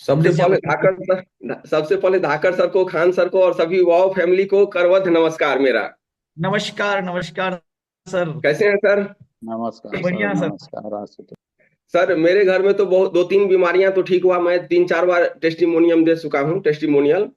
सबसे नीरज जी, पहले आप? धाकड़ सर, सबसे पहले धाकड़ सर को, खान सर को और सभी वाओ फैमिली को करवत नमस्कार मेरा। नमस्कार, नमस्कार सर। कैसे हैं सर? नमस्कार सर, बढ़िया सर। नमस्कार आशुतोष। सर मेरे घर में तो बहुत दो तीन बीमारियां तो ठीक हुआ, मैं तीन चार बार टेस्टिमोनियम दे चुका हूँ, टेस्टिमोनियल।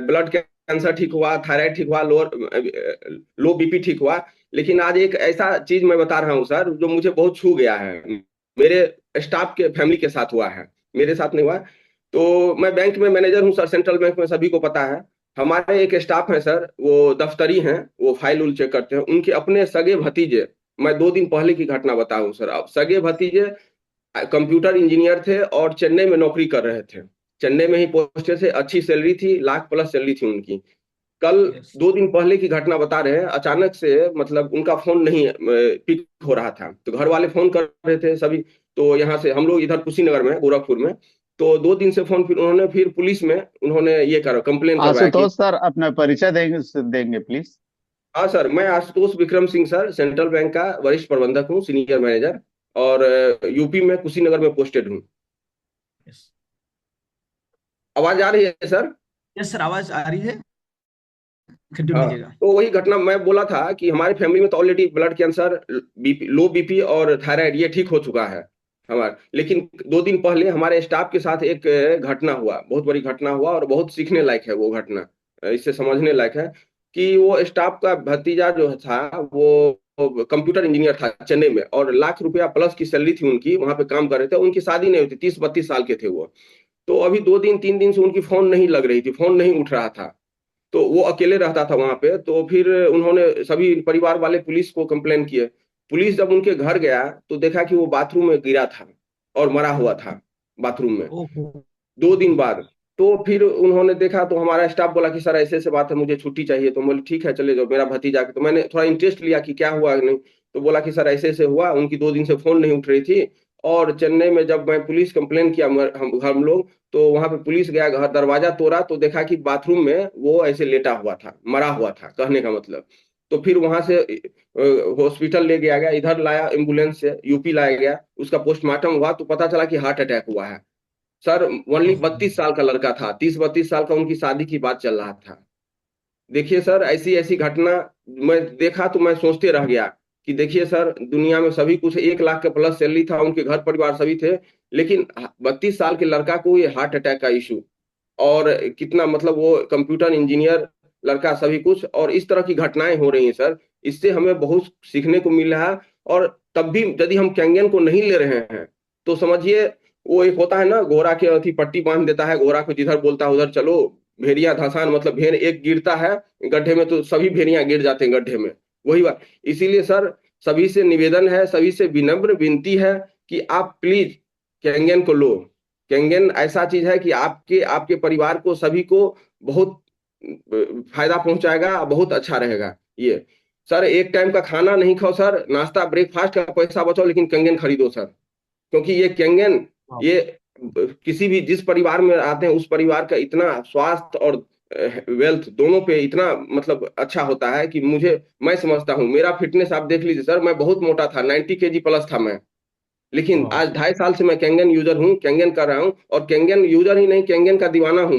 ब्लड कैंसर ठीक हुआ, थायराइड ठीक हुआ, लो बीपी ठीक हुआ। लेकिन आज एक ऐसा चीज मैं बता रहा हूँ सर, जो मुझे बहुत छू गया है। मेरे स्टाफ के फैमिली के साथ हुआ है, मेरे साथ नहीं हुआ। तो मैं बैंक में मैनेजर हूँ सर, सेंट्रल बैंक में, सभी को पता है। हमारे एक स्टाफ है सर, वो दफ्तरी हैं, वो फाइल उल चेक करते हैं, उनके अपने सगे भतीजे, मैं 2 दिन पहले की घटना बताऊं सर, अब सगे भतीजे कंप्यूटर इंजीनियर थे और चेन्नई में नौकरी कर रहे थे। चेन्नई में ही पोस्टेड थे, अच्छी सैलरी थी, लाख प्लस सैलरी थी उनकी। कल यस। 2 दिन पहले की घटना बता रहे हैं, अचानक से मतलब उनका फोन नहीं पिक हो रहा था, तो घर वाले फोन कर रहे थे सभी। तो यहाँ से हम लोग इधर कुशीनगर में, गोरखपुर में। तो 2 दिन से फोन, फिर उन्होंने फिर पुलिस में उन्होंने ये करा, कंप्लेन करवाया कि। आशुतोष सर, अपना परिचय देंगे देंगे प्लीज। हाँ सर, मैं Ashutosh Vikram Singh sir, central bank का वरिष्ठ प्रबंधक हूँ, सीनियर मैनेजर। और यूपी में कुशीनगर में पोस्टेड हूँ। यस। आवाज आ रही है सर? यस सर, आवाज आ रही है। कंटिन्यू हाँ, कीजिएगा। तो वही घटना मैं बोला था कि हमारे फैमिली में तो ऑलरेडी ब्लड कैंसर, बीपी, लो बीपी और थायराइड ये ठीक हो चुका है हमारा। लेकिन 2 दिन पहले हमारे स्टाफ के साथ एक घटना हुआ, बहुत बड़ी घटना हुआ, और बहुत सीखने लायक है वो घटना। इससे समझने लायक है कि वो स्टाफ का भतीजा जो था, वो कंप्यूटर इंजीनियर था चेन्नई में, और लाख रुपया प्लस की सैलरी थी उनकी, वहां पे काम कर रहे थे। उनकी शादी नहीं हुई थी, 30-32 साल के थे वो। तो अभी 2 दिन 3 दिन से उनकी फोन नहीं लग रही थी, फोन नहीं उठ रहा था। तो वो अकेले रहता था वहां पे। तो फिर उन्होंने सभी परिवार वाले पुलिस को कंप्लेन किए। पुलिस जब उनके घर गया तो देखा कि वो बाथरूम में गिरा था और मरा हुआ था, बाथरूम में, ओहो। 2 दिन बाद। तो फिर उन्होंने देखा, तो हमारा स्टाफ बोला कि सर ऐसे ऐसे बात है, मुझे छुट्टी चाहिए। तो बोले ठीक है चले जाओ, मेरा भतीजा। तो मैंने थोड़ा इंटरेस्ट लिया कि क्या हुआ नहीं। तो बोला कि सर ऐसे ऐसे हुआ, उनकी 2 दिन से फोन नहीं उठ रही थी। और चेन्नई में जब मैं पुलिस कंप्लेन किया, हम लोग, तो वहां पे पुलिस गया, घर दरवाजा तोड़ा तो देखा कि बाथरूम में वो ऐसे लेटा हुआ था, मरा हुआ था, कहने का मतलब। तो फिर वहां से हॉस्पिटल ले गया गया, इधर लाया एम्बुलेंस से, यूपी लाया गया। उसका पोस्टमार्टम हुआ तो पता चला कि हार्ट अटैक हुआ है सर। ओनली ओहो। 32 साल का लड़का था, 30-32 साल का, उनकी शादी की बात चल रहा था। देखिए सर, ऐसी ऐसी घटना मैं देखा तो मैं सोचते रह गया कि देखिए सर, दुनिया में सभी कुछ, 1 लाख के प्लस सैलरी था, उनके घर परिवार सभी थे। लेकिन 32 साल के लड़का को ये हार्ट अटैक का इशू, और कितना मतलब वो कंप्यूटर इंजीनियर लड़का, सभी कुछ, और इस तरह की घटनाएं हो रही हैं सर। इससे हमें बहुत सीखने को मिल रहा है। और तब भी यदि हम कैंगन को नहीं ले रहे हैं, तो समझिए, वो एक होता है ना, घोड़ा के अथी पट्टी बांध देता है, घोड़ा को जिधर बोलता है उधर चलो। भेड़िया धसान, मतलब भेड़ एक गिरता है गड्ढे में तो सभी भेड़िया गिर जाते हैं गड्ढे में। वही बात। इसीलिए सर, सभी से निवेदन है, सभी से विनम्र विनती है कि आप प्लीज कैंगन को लो। कैंगन ऐसा चीज है कि आपके आपके परिवार को, सभी को बहुत फायदा पहुंचाएगा, बहुत अच्छा रहेगा ये। सर एक टाइम का खाना नहीं खाओ सर, नाश्ता ब्रेकफास्ट का पैसा बचाओ, लेकिन कैंगन खरीदो सर। क्योंकि ये कैंगन, हाँ। ये किसी भी जिस परिवार में आते हैं उस परिवार का इतना स्वास्थ्य और वेल्थ दोनों पे इतना मतलब अच्छा होता है कि मुझे, मैं समझता हूँ, मेरा फिटनेस आप देख लीजिए सर, मैं बहुत मोटा था, 90 kg प्लस था मैं। लेकिन वाह। आज 2.5 साल से मैं कैंगन यूजर हूँ, कैंगन कर रहा हूँ, और कैंगन यूजर ही नहीं, कैंगन का दीवाना हूं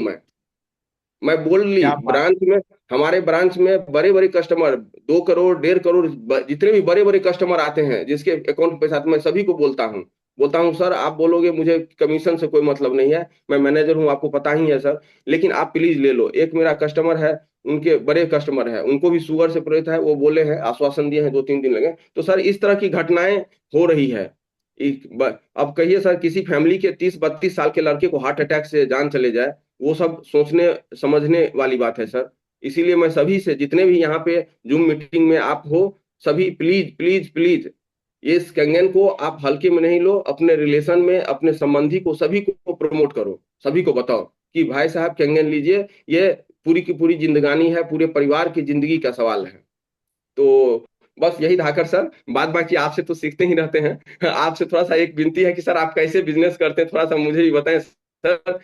मैं बोल ली क्या बात। ब्रांच में। हमारे ब्रांच में बड़े बड़े कस्टमर, 2 करोड़ 1.5 करोड़, जितने भी बड़े बड़े कस्टमर आते हैं जिसके अकाउंट में पैसा आता है, मैं सभी को बोलता हूँ सर, आप बोलोगे मुझे कमीशन से कोई मतलब नहीं है, मैं मैनेजर हूँ, आपको पता ही है सर। लेकिन आप प्लीज ले लो। एक मेरा कस्टमर है, उनके बड़े कस्टमर है, उनको भी शुगर से पीड़ित है, वो बोले हैं, आश्वासन दिए हैं, 2-3 दिन लगे। तो सर इस तरह की घटनाएं हो रही है। अब कहिए सर, किसी फैमिली के 30-32 साल के लड़के को हार्ट अटैक से जान चले जाए, वो सब सोचने समझने वाली बात है सर। इसीलिए मैं सभी से, जितने भी यहाँ पे जूम मीटिंग में आप हो, सभी प्लीज प्लीज प्लीज, ये इस कैंगन को आप हल्के में नहीं लो, अपने रिलेशन में, अपने संबंधी को, सभी को प्रमोट करो, सभी को बताओ कि भाई साहब कैंगन लीजिए, ये पूरी की पूरी जिंदगानी है, पूरे परिवार की जिंदगी का सवाल है। तो बस यही धाकर सर, बाद बाकी आपसे तो सीखते ही रहते हैं। आपसे थोड़ा सा एक विनती है कि सर आप कैसे बिजनेस करते हैं, थोड़ा सा मुझे भी बताएं सर।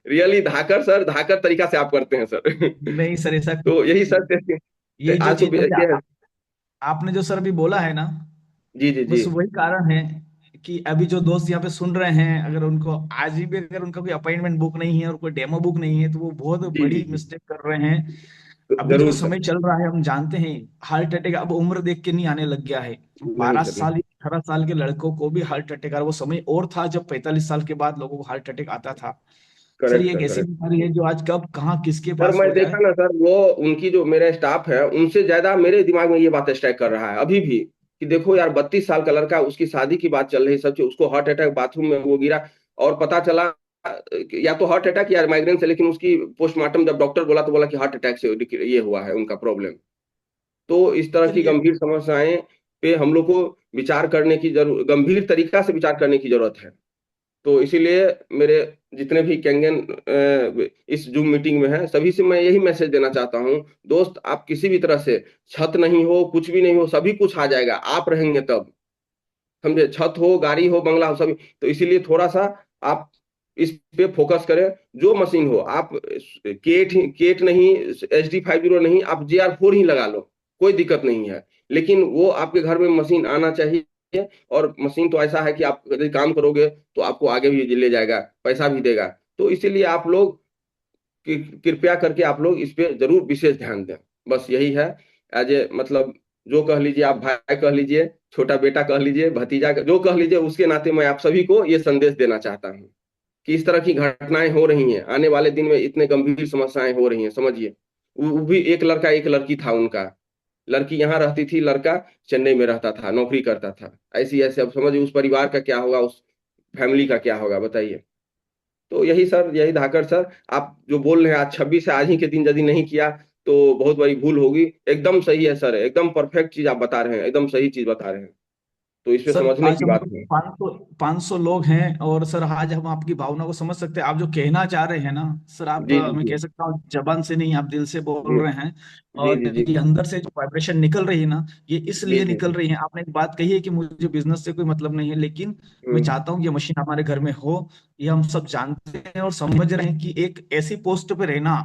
रियली धाकर सर, धाकर तरीका से आप करते हैं सर। नहीं सर, ऐसा तो यही कुछ। सर, ये जो आज तो चीज अभी ये है। आपने जो सर अभी बोला है ना, जी जी जी। बस वही कारण है कि अभी जो दोस्त यहाँ पे सुन रहे हैं, अगर उनको आज भी अगर उनका कोई अपॉइंटमेंट बुक नहीं है और कोई डेमो बुक नहीं है, तो वो बहुत जी जी बड़ी जी। मिस्टेक कर रहे हैं। तो अभी जो जरूर सर। समय चल रहा है हम जानते हैं, हार्ट अटैक अब उम्र देख के नहीं आने लग गया है। नहीं 12 सर नहीं। साल 18 साल के लड़कों को भी हार्ट अटैक आ रहा है। वो समय और था जब 45 साल के बाद लोगों को हार्ट अटैक आता था। सर करेक्ट ये एक सर ऐसी करेक्ट। बीमारी है जो आज कब कहाँ किसके सर पास मैं हो देखा जाए। ना सर, वो उनकी जो मेरा स्टाफ है उनसे ज्यादा मेरे दिमाग में ये बात स्ट्राइक कर रहा है अभी भी, कि देखो यार 32 साल का लड़का, उसकी शादी की बात चल रही सब चीज, उसको हार्ट अटैक, बाथरूम में वो गिरा और पता चला या तो हार्ट अटैक या माइग्रेन से, लेकिन उसकी पोस्टमार्टम जब डॉक्टर बोला तो बोला कि हार्ट अटैक से ये हुआ है उनका प्रॉब्लम। तो इस तरह सर की ये गंभीर समस्याएं पे हम लोग को विचार करने की जरूर, गंभीर तरीका से विचार करने की जरूरत है। तो इसीलिए मेरे जितने भी कैंगन इस जूम मीटिंग में हैं सभी से मैं यही मैसेज देना चाहता हूं, दोस्त आप किसी भी तरह से, छत नहीं हो कुछ भी नहीं हो, सभी कुछ आ जाएगा, आप रहेंगे तब, समझे, छत हो गाड़ी हो बंगला हो सभी। तो इसीलिए थोड़ा सा आप इस पे फोकस करें। जो मशीन हो आप, केट नहीं, HD50 नहीं, आप JR4 ही लगा लो, कोई दिक्कत नहीं है। लेकिन वो आपके घर में मशीन आना चाहिए, और मशीन तो ऐसा है कि आप यदि काम करोगे तो आपको आगे भी ले जाएगा, पैसा भी देगा। तो इसीलिए आप लोग कृपया करके आप लोग इस पे जरूर विशेष ध्यान दें। बस यही है। एज ए मतलब, जो कह लीजिए, आप भाई कह लीजिए, छोटा बेटा कह लीजिए, भतीजा जो कह लीजिए, उसके नाते मैं आप सभी को ये संदेश देना चाहता हूँ कि इस तरह की घटनाएं हो रही हैं, आने वाले दिन में इतने गंभीर समस्याएं हो रही हैं, समझिए। वो भी एक लड़का एक लड़की था उनका, लड़की यहाँ रहती थी, लड़का चेन्नई में रहता था, नौकरी करता था। ऐसी ऐसे, अब समझिए उस परिवार का क्या होगा, उस फैमिली का क्या होगा, बताइए। तो यही सर, यही धाकर सर, आप जो बोल रहे हैं आज 26 है, आज ही के दिन यदि नहीं किया तो बहुत बड़ी भूल होगी। एकदम सही है सर, एकदम परफेक्ट चीज आप बता रहे हैं, एकदम सही चीज बता रहे हैं। तो इस पे सर समझने आज की हम बात लोग है। 500 लोग हैं, और सर आज हम आपकी भावना को समझ सकते हैं। आप जो कहना चाह रहे हैं ना सर, आप जी जी मैं जी कह सकता हूँ जबान से नहीं, आप दिल से जी बोल रहे हैं। जी और जी जी ये अंदर से जो वाइब्रेशन निकल रही है ना, ये जी इसलिए जी निकल जी। रही है। आपने एक बात कही है कि मुझे बिजनेस से कोई मतलब नहीं है, लेकिन मैं हम्म, चाहता हूँ कि ये मशीन हमारे घर में हो। ये हम सब जानते हैं और समझ रहे हैं कि एक ऐसी पोस्ट पे रहना,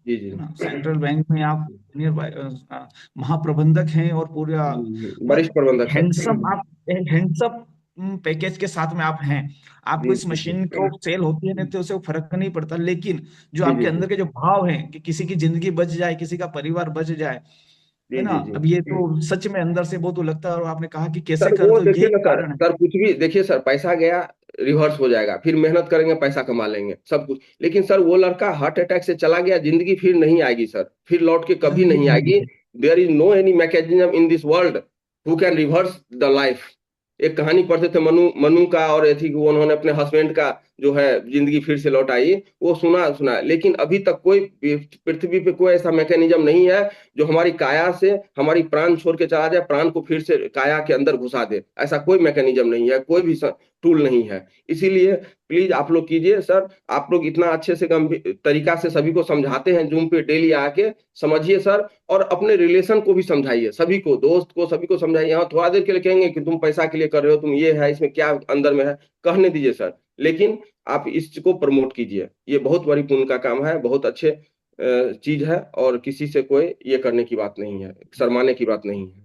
जी जी है ना, सेंट्रल बैंक में आप सीनियर महाप्रबंधक हैं, और पूरा वरिष्ठ मतलब प्रबंधक सर। हैंडसम, आप हैंडसम पैकेज के साथ में आप हैं। आपको जी इस जी मशीन को सेल होती है नहीं तो उसे फर्क नहीं पड़ता, लेकिन जो जी आपके जी जी अंदर के जो भाव हैं कि किसी की जिंदगी बच जाए, किसी का परिवार बच जाए, है जी ना, जी जी। अब ये तो सच में अंदर से बहुत लगता है। और आपने कहा कि कैसे सर वो करते हो, देखिए यही ना सर, कारण है। सर कुछ भी देखिए सर, पैसा गया रिवर्स हो जाएगा, फिर मेहनत करेंगे पैसा कमा लेंगे सब कुछ, लेकिन सर वो लड़का हार्ट अटैक से चला गया, जिंदगी फिर नहीं आएगी सर, फिर लौट के कभी जिंदगी नहीं नहीं आएगी। है। There is no any mechanism in this world who can reverse the life. एक कहानी पढ़ते थे मनु मनु का, और थी कि वो उन्होंने अपने हस्बैंड का जो है जिंदगी फिर से लौट आई, वो सुना सुना, लेकिन अभी तक कोई पृथ्वी पे कोई ऐसा मैकेनिज्म नहीं है जो हमारी काया से हमारी प्राण छोड़ के चला जाए, प्राण को फिर से काया के अंदर घुसा दे। ऐसा कोई मैकेनिज्म नहीं है, कोई भी टूल नहीं है। इसीलिए प्लीज आप लोग कीजिए सर, आप लोग इतना अच्छे से गंभीर तरीका से सभी को समझाते हैं जूम पे डेली आके, समझिए सर। और अपने रिलेशन को भी समझाइए, सभी को, दोस्त को, सभी को समझाइए। हाँ थोड़ा देर के लिए कहेंगे कि तुम पैसा के लिए कर रहे हो, तुम ये है, इसमें क्या अंदर में है, कहने दीजिए सर, लेकिन आप इसको प्रमोट कीजिए। ये बहुत बड़ी पुण्य का काम है, बहुत अच्छे चीज है, और किसी से कोई ये करने की बात नहीं है, शर्माने की बात नहीं है।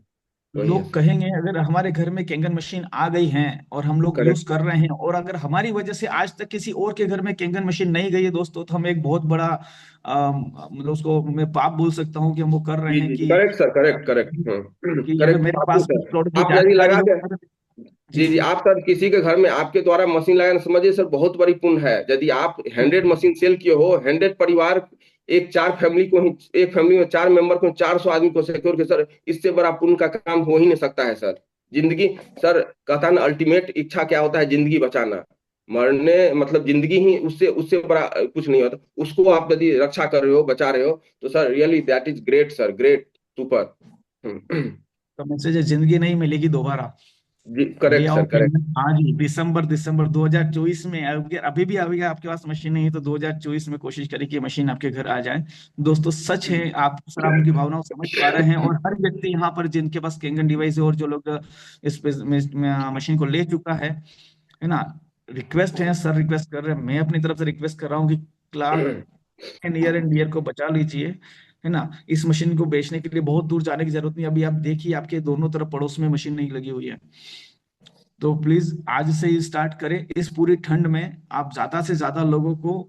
वही है लोग सर। कहेंगे अगर हमारे घर में कैंगन मशीन आ गई है और हम लोग यूज करेक्ट। कर रहे हैं, और अगर हमारी वजह से आज तक किसी और के घर में कैंगन मशीन नहीं गई है दोस्तों, तो हम एक बहुत बड़ा मतलब उसको मैं पाप बोल सकता हूँ कि हम वो कर रहे जी हैं जी कि करेक्ट सर, अ, करेक्ट करेक्ट, कि अगर करेक्ट मेरे पापू पास कुछ सर। प्रोडक्ट की आप यदि जानकारी लगा हो के, जी जी जी, जी आप सर किसी के घर में आपके द्वारा मशीन लगाना, समझिए सर बहुत बड़ी पुण्य है। यदि आप 100 मशीन सेल किए हो, 100 परिवार, एक चार फैमिली को ही, एक फैमिली में 4 मेंबर को, 400 आदमी को सिक्योर के सर, इससे बड़ा पुण्य का काम हो ही नहीं सकता है सर। जिंदगी, सर कहता है ना, अल्टीमेट इच्छा क्या होता है, जिंदगी बचाना। मरने मतलब जिंदगी ही, उससे उससे बड़ा कुछ नहीं होता। उसको आप यदि रक्षा कर रहे हो, बचा रहे हो, तो sir really that is great sir, great, super. तो मैसेज है, जिंदगी नहीं मिलेगी दोबारा। जी ले करेक्ट आओ सर, करेक्ट। कैंडल आज ही, दिसंबर 2024 में। अगर अभी भी अभी आपके पास मशीन नहीं है तो 2024 में कोशिश करें कि मशीन आपके घर आ जाए। दोस्तों सच है, आप सर आप उनकी भावनाओं को समझ पा रहे हैं, और हर व्यक्ति यहाँ पर जिनके पास कैंगन डिवाइस है और जो लोग इस मशीन को ले चुका है ना, रिक्वेस्ट है सर, रिक्वेस्ट कर रहे हैं, मैं अपनी तरफ से रिक्वेस्ट कर रहा हूँ कि क्लार्क नियर एंड डियर को बचा लीजिए, है ना। इस मशीन को बेचने के लिए बहुत दूर जाने की जरूरत नहीं। अभी आप देखिए, आपके दोनों तरफ पड़ोस में मशीन नहीं लगी हुई है। तो प्लीज आज से ही स्टार्ट करें। इस पूरी ठंड में आप ज्यादा से ज्यादा लोगों को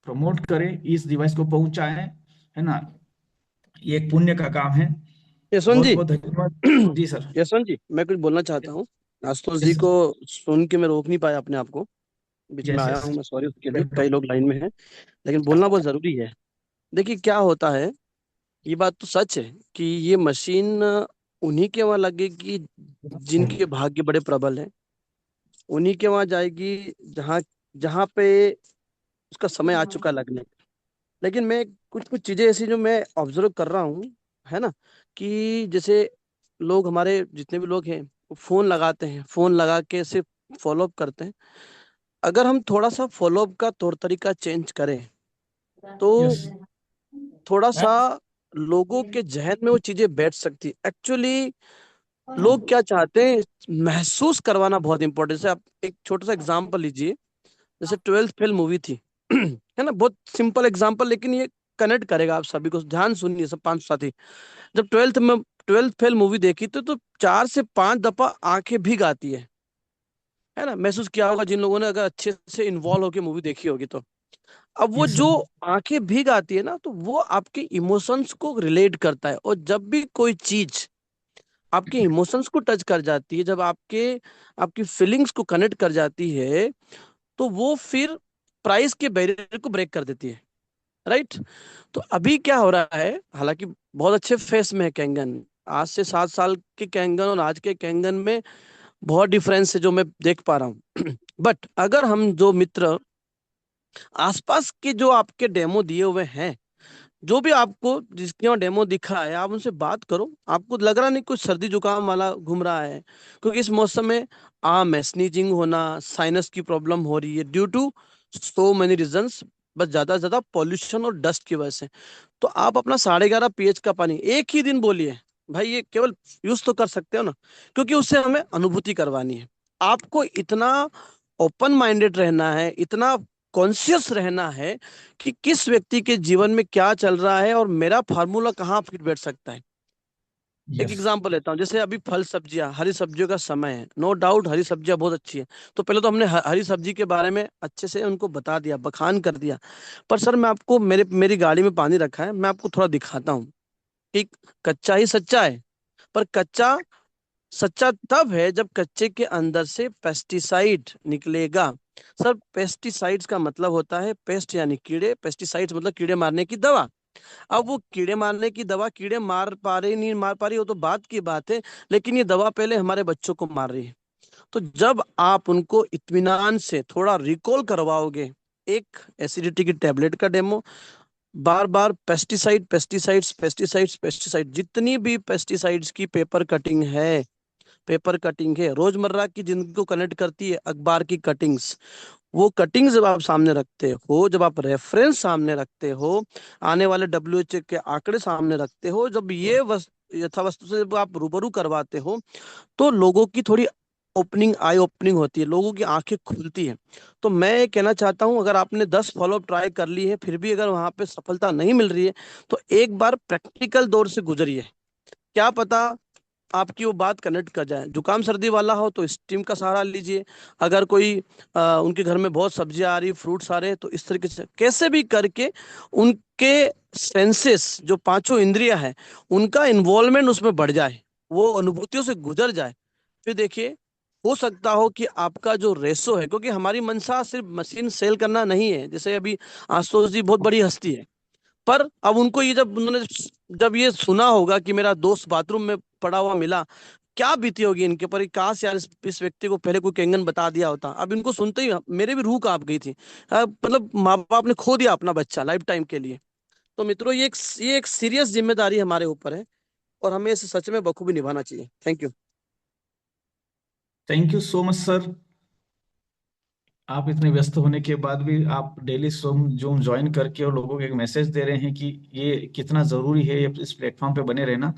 प्रमोट करें, इस डिवाइस को पहुंचाएं, है ना। ये एक पुण्य का काम है। यशवंत बहुत जी। बहुत धन्यवाद। जी सर। यशवंत जी, मैं कुछ बोलना चाहता हूँ। आशुतोष जी यस को सुन के मैं रोक नहीं पाया अपने आप को, बीच में यस आया यस। हूँ मैं, सॉरी उसके लिए, कई लोग लाइन में हैं, लेकिन बोलना बहुत जरूरी है। देखिए क्या होता है, ये बात तो सच है कि ये मशीन उन्हीं के वहां लगेगी जिनके भाग्य बड़े प्रबल हैं, उन्हीं के वहां जाएगी जहाँ जहाँ पे उसका समय आ चुका लगने। लेकिन मैं कुछ कुछ चीजें ऐसी जो मैं ऑब्जर्व कर रहा हूँ, है ना, कि जैसे लोग, हमारे जितने भी लोग हैं, वो फोन लगाते हैं, फोन लगा के सिर्फ फॉलोअप करते हैं। अगर हम थोड़ा सा फॉलोअप का तौर तरीका चेंज करें तो यस थोड़ा सा लोगों के जहन में वो चीजें बैठ सकती है। एक्चुअली लोग क्या चाहते हैं, महसूस करवाना बहुत इंपॉर्टेंट है। आप एक छोटा सा एग्जांपल लीजिए, जैसे ट्वेल्थ फेल मूवी थी है ना, बहुत सिंपल एग्जांपल, लेकिन ये कनेक्ट करेगा आप सभी को। ध्यान सुनिए सब पांच साथी। जब ट्वेल्थ फेल मूवी देखी तो 4 से 5 दफा आंखें भीग आती है ना। महसूस किया होगा जिन लोगों ने अगर अच्छे से इन्वॉल्व होकर मूवी देखी होगी तो। अब वो यस जो सर। आंखें भीग आती है ना, तो वो आपके इमोशंस को रिलेट करता है। और जब भी कोई चीज आपके इमोशंस को टच कर जाती है, जब आपकी फीलिंग्स को कनेक्ट कर जाती है, तो वो फिर प्राइस के बैरियर को ब्रेक कर देती है, राइट। तो अभी क्या हो रहा है, हालांकि बहुत अच्छे फेस में है कैंगन, आज से 7 साल के कैंगन और आज के कैंगन में बहुत डिफरेंस है जो मैं देख पा रहा हूँ बट अगर हम जो मित्र आसपास के जो आपके डेमो दिए हुए हैं, जो भी आपको जिसके यहाँ डेमो दिखा है, आप उनसे बात करो। आपको लग रहा नहीं कुछ सर्दी जुकाम वाला घूम रहा है, क्योंकि इस मौसम में आम है, स्नीजिंग होना, साइनस की प्रॉब्लम हो रही है, due to so many reasons, बस ज्यादा से ज्यादा पॉल्यूशन और डस्ट की वजह से। तो आप अपना 11.5 pH का पानी एक ही दिन बोलिए भाई, ये केवल यूज तो कर सकते हो ना, क्योंकि उससे हमें अनुभूति करवानी है। आपको इतना ओपन माइंडेड रहना है, इतना कॉन्शियस रहना है कि किस व्यक्ति के जीवन में क्या चल रहा है और मेरा फार्मूला कहाँ फिट बैठ सकता है। एक यस एग्जांपल लेता हूँ, जैसे अभी फल सब्जियां, हरी सब्जियों का समय है, नो डाउट हरी सब्जियां बहुत अच्छी है। तो पहले तो हमने हरी सब्जी के बारे में अच्छे से उनको बता दिया, बखान कर दिया। पर सर मैं आपको, मेरी गाड़ी में पानी रखा है, मैं आपको थोड़ा दिखाता हूँ कि कच्चा ही सच्चा है। पर कच्चा सच्चा तब है जब कच्चे के अंदर से पेस्टिसाइड निकलेगा। सर पेस्टिसाइड्स का मतलब होता है पेस्ट यानी कीड़े, पेस्टिसाइड्स मतलब कीड़े मारने की दवा। अब वो कीड़े मारने की दवा कीड़े मार पा रही नहीं मार पा रही, वो तो बात की बात है, लेकिन ये दवा पहले हमारे बच्चों को मार रही है। तो जब आप उनको इत्मीनान से थोड़ा रिकॉल करवाओगे, एक एसिडिटी की टेबलेट का डेमो, बार बार पेस्टिसाइड, जितनी भी पेस्टिसाइड्स की पेपर कटिंग है, रोजमर्रा की जिंदगी को कनेक्ट करती है, अखबार की कटिंग्स, वो कटिंग जब आप सामने रखते हो, जब आप रेफरेंस सामने रखते हो, आने वाले WHO के आंकड़े सामने रखते हो, जब ये यथा वस्तु से जब आप रूबरू करवाते हो, तो लोगों की थोड़ी आई ओपनिंग होती है, लोगों की आंखें खुलती है। तो मैं ये कहना चाहता हूं, अगर आपने 10 फॉलोअप ट्राई कर ली है, फिर भी अगर वहां पे सफलता नहीं मिल रही है, तो एक बार प्रैक्टिकल दौर से गुजरिए। क्या पता आपकी वो बात कनेक्ट कर जाए। जुकाम सर्दी वाला हो तो स्टीम का सहारा लीजिए। अगर कोई उनके घर में बहुत सब्जियां आ रही, फ्रूट्स आ रहे हैं, तो इस तरीके से कैसे भी करके उनके सेंसेस, जो पांचों इंद्रियां हैं, उनका इन्वॉल्वमेंट उसमें बढ़ जाए, वो अनुभूतियों से गुजर जाए। फिर देखिए, हो सकता हो कि आपका जो रेशो है, क्योंकि हमारी मंशा सिर्फ मशीन सेल करना नहीं है। जैसे अभी आशुतोष जी बहुत बड़ी हस्ती है, पर अब उनको ये जब ये सुना होगा कि मेरा दोस्त बाथरूम में पड़ा हुआ मिला, क्या बीती होगी इनके पर, काश यार इस व्यक्ति को पहले कोई कैंगन बता दिया होता। अब इनको सुनते ही मेरे भी रूह कांप गई थी। मतलब माँ बाप ने खो दिया अपना बच्चा लाइफ टाइम के लिए। तो मित्रों, ये एक सीरियस जिम्मेदारी हमारे ऊपर है, और हमें इसे सच में बखूबी निभाना चाहिए। Thank you. Thank you so much sir. आप इतने व्यस्त होने के बाद भी आप डेली जूम ज्वाइन करके और लोगों को एक मैसेज दे रहे हैं कि ये कितना जरूरी है, ये इस प्लेटफॉर्म पे बने रहना।